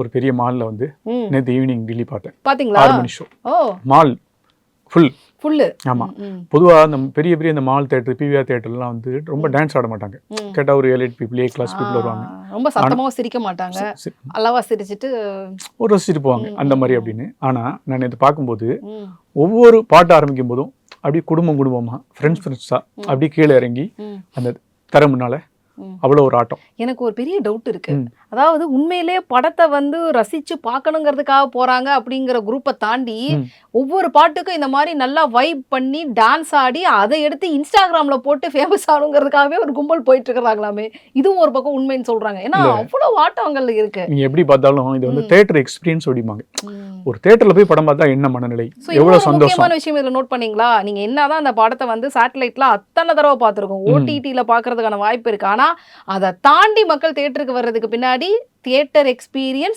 ஒரு பெரிய மால்ல வந்து நேற்று ஈவினிங் கில்லி பார்த்தேன். பாத்தீங்களா? 6 மணி ஷோ. Mall full. ஆமா. பொதுவா அந்த பெரிய பெரிய இந்த மால் தியேட்டர், பிவிஆர் தியேட்டர்லாம் வந்து ரொம்ப டான்ஸ் ஆட மாட்டாங்க. கேட்டா ஒரு elite people, A class people வருவாங்க. ரொம்ப சத்தமாவும் சிரிக்க மாட்டாங்க, அளவா சிரிச்சிட்டு ஒரு ரசிச்சுட்டு போவாங்க அந்த மாதிரி அப்படின்னு. ஆனா நான் இது பார்க்கும்போது ஒவ்வொரு பாட்டு ஆரம்பிக்கும் போதும் அப்படியே குடும்பமா ஃப்ரெண்ட்ஸா அப்படியே கீழே இறங்கி அந்த தர முன்னால அவ்வளோ ஒரு ஆட்டம். எனக்கு ஒரு பெரிய டவுட் இருக்கு. அதாவது உண்மையிலே படத்தை வந்து ரசிச்சு பார்க்கணுங்கிறதுக்காக போறாங்க அப்படிங்கிற குரூப்பை தாண்டி ஒவ்வொரு பாட்டுக்கும் இந்த மாதிரி நல்லா வைப் பண்ணி டான்ஸ் ஆடி அதை எடுத்து இன்ஸ்டாகிராம்ல போட்டு ஃபேமஸ் ஆகணுங்கிறதுக்காகவே ஒரு கும்பல் போயிட்டு இருக்கிறாங்களாமே. இதுவும் ஒரு பக்கம் உண்மைன்னு சொல்றாங்க. ஏன்னா அவ்வளவு ஆட்டங்கள் இருக்கு. நீங்க எப்படி பார்த்தாலும் இது வந்து தியேட்டர் எக்ஸ்பீரியன்ஸ் அப்படிம்பாங்க. ஒரு தியேட்டர்ல போய் படம் பார்த்தா என்ன மனநிலை, எவ்வளவு சந்தோஷம். முக்கியமான விஷயம் இதுல நோட் பண்ணீங்களா? நீங்க என்னதான் அந்த படத்தை வந்து சேட்டலைட்ல அத்தனை தடவை பார்த்திருக்கோம், ஓடிடில பாக்குறதுக்கான வாய்ப்பு இருக்கு. ஆனா அதை தாண்டி மக்கள் தியேட்டருக்கு வர்றதுக்கு பின்னாடி தியேட்டர் எக்ஸ்பீரியன்ஸ்